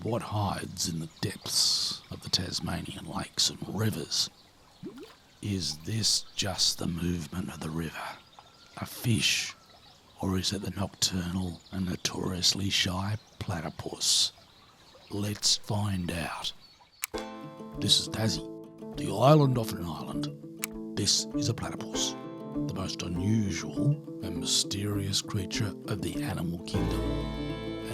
What hides in the depths of the Tasmanian lakes and rivers? Is this just the movement of the river? A fish? Or is it the nocturnal and notoriously shy platypus? Let's find out. This is Tassie, the island off an island. This is a platypus, the most unusual and mysterious creature of the animal kingdom.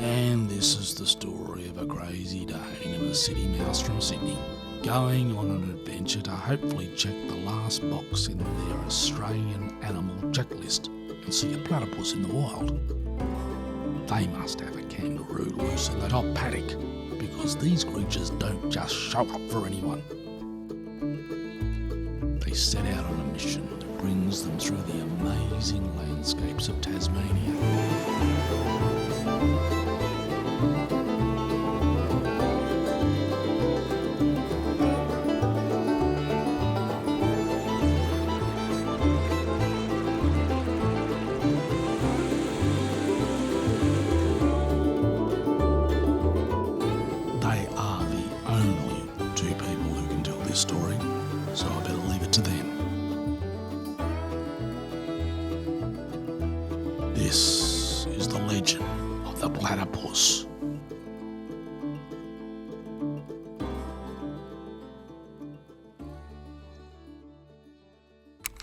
And this is the story of a crazy Dane and a city mouse from Sydney, going on an adventure to hopefully check the last box in their Australian animal checklist and see a platypus in the wild. They must have a kangaroo loose in the top paddock, because these creatures don't just show up for anyone. They set out on a mission that brings them through the amazing landscapes of Tasmania. Story, so I better leave it to them. This is the legend of the platypus.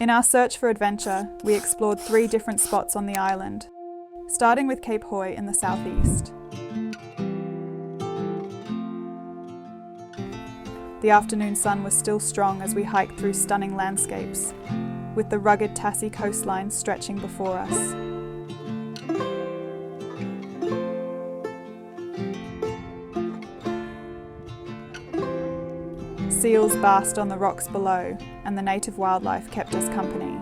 In our search for adventure, we explored 3 different spots on the island, starting with Cape Hauy in the southeast. The afternoon sun was still strong as we hiked through stunning landscapes, with the rugged Tassie coastline stretching before us. Seals basked on the rocks below, and the native wildlife kept us company.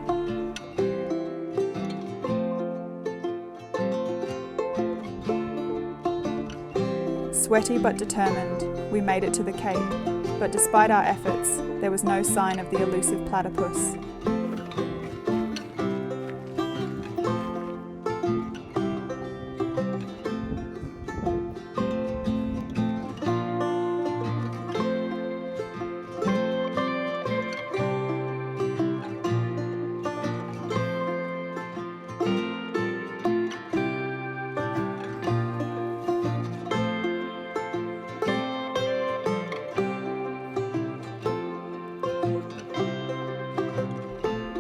Sweaty but determined, we made it to the Cape. But despite our efforts, there was no sign of the elusive platypus.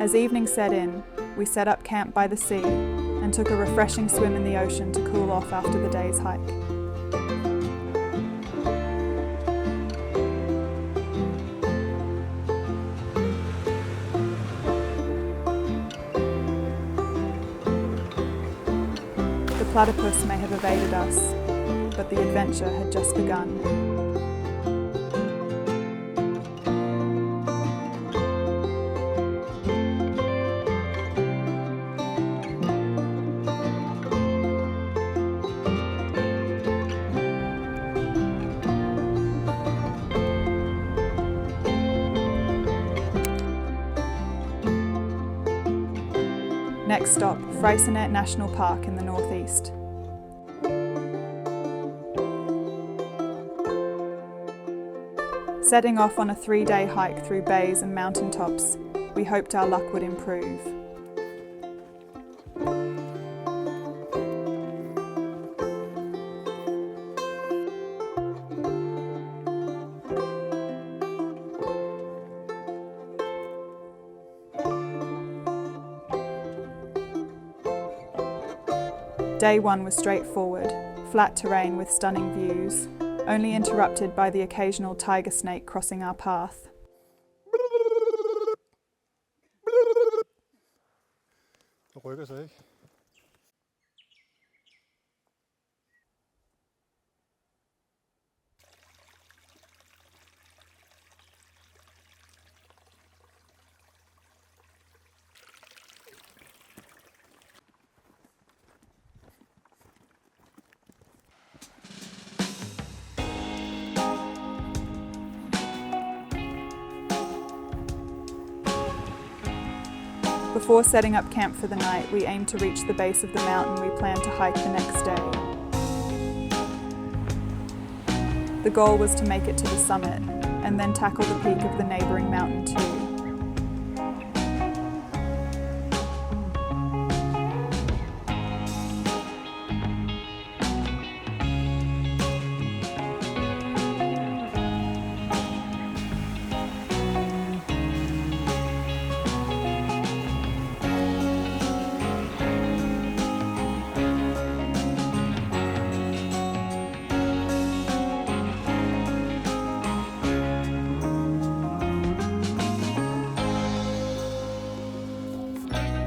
As evening set in, we set up camp by the sea and took a refreshing swim in the ocean to cool off after the day's hike. The platypus may have evaded us, but the adventure had just begun. Next stop, Freycinet National Park in the northeast. Setting off on a 3-day hike through bays and mountaintops, we hoped our luck would improve. Day 1 was straightforward, flat terrain with stunning views, only interrupted by the occasional tiger snake crossing our path. Before setting up camp for the night, we aimed to reach the base of the mountain we planned to hike the next day. The goal was to make it to the summit and then tackle the peak of the neighbouring mountain too.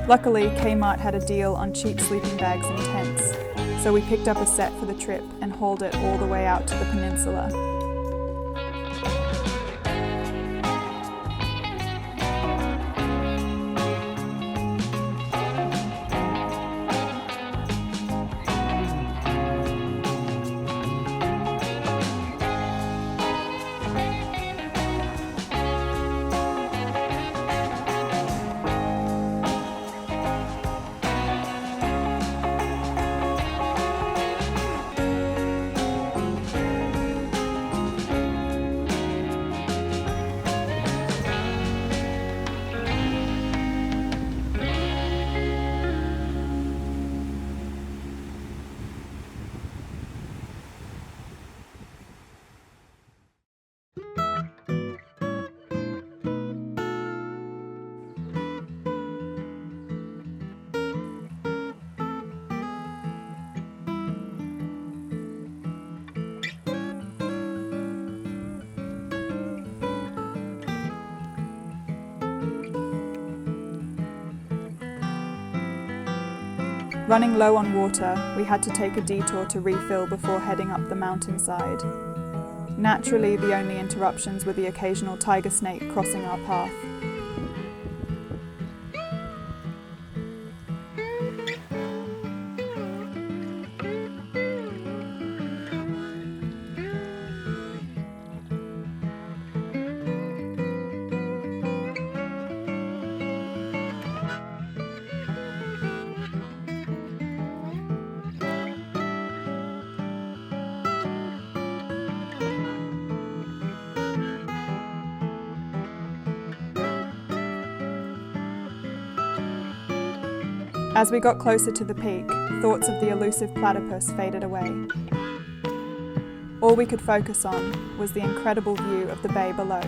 Luckily, Kmart had a deal on cheap sleeping bags and tents, so we picked up a set for the trip and hauled it all the way out to the peninsula. Running low on water, we had to take a detour to refill before heading up the mountainside. Naturally, the only interruptions were the occasional tiger snake crossing our path. As we got closer to the peak, thoughts of the elusive platypus faded away. All we could focus on was the incredible view of the bay below.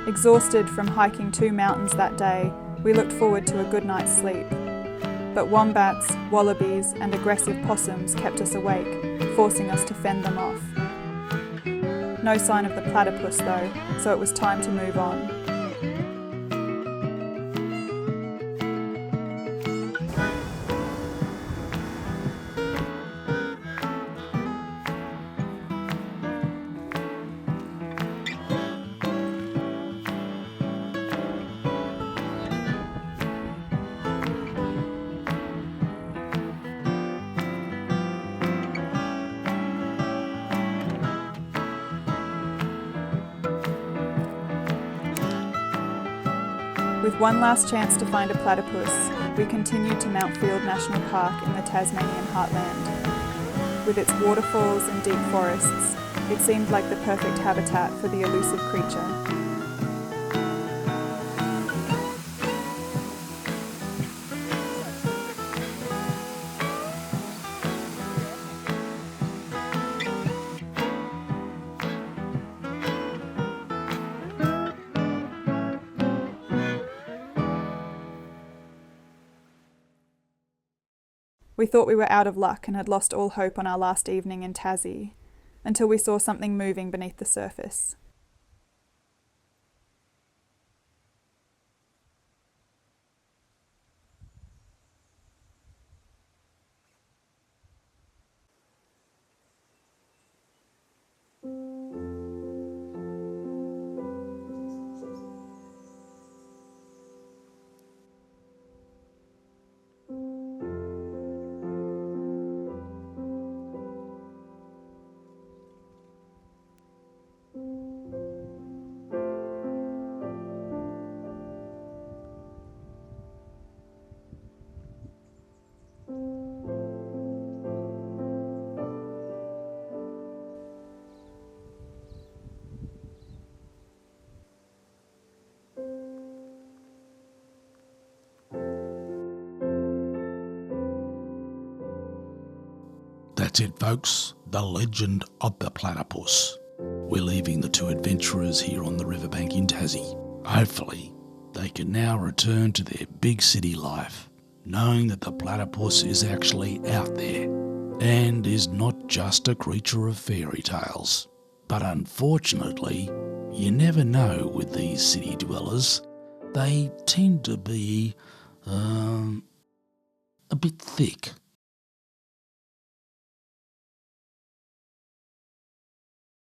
Exhausted from hiking 2 mountains that day, we looked forward to a good night's sleep. But wombats, wallabies and aggressive possums kept us awake, forcing us to fend them off. No sign of the platypus though, so it was time to move on. With one last chance to find a platypus, we continued to Freycinet National Park in the Tasmanian heartland. With its waterfalls and deep forests, it seemed like the perfect habitat for the elusive creature. We thought we were out of luck and had lost all hope on our last evening in Tassie, until we saw something moving beneath the surface. That's it, folks. The legend of the platypus. We're leaving the two adventurers here on the riverbank in Tassie. Hopefully, they can now return to their big city life, knowing that the platypus is actually out there and is not just a creature of fairy tales. But unfortunately, you never know with these city dwellers. They tend to be a bit thick.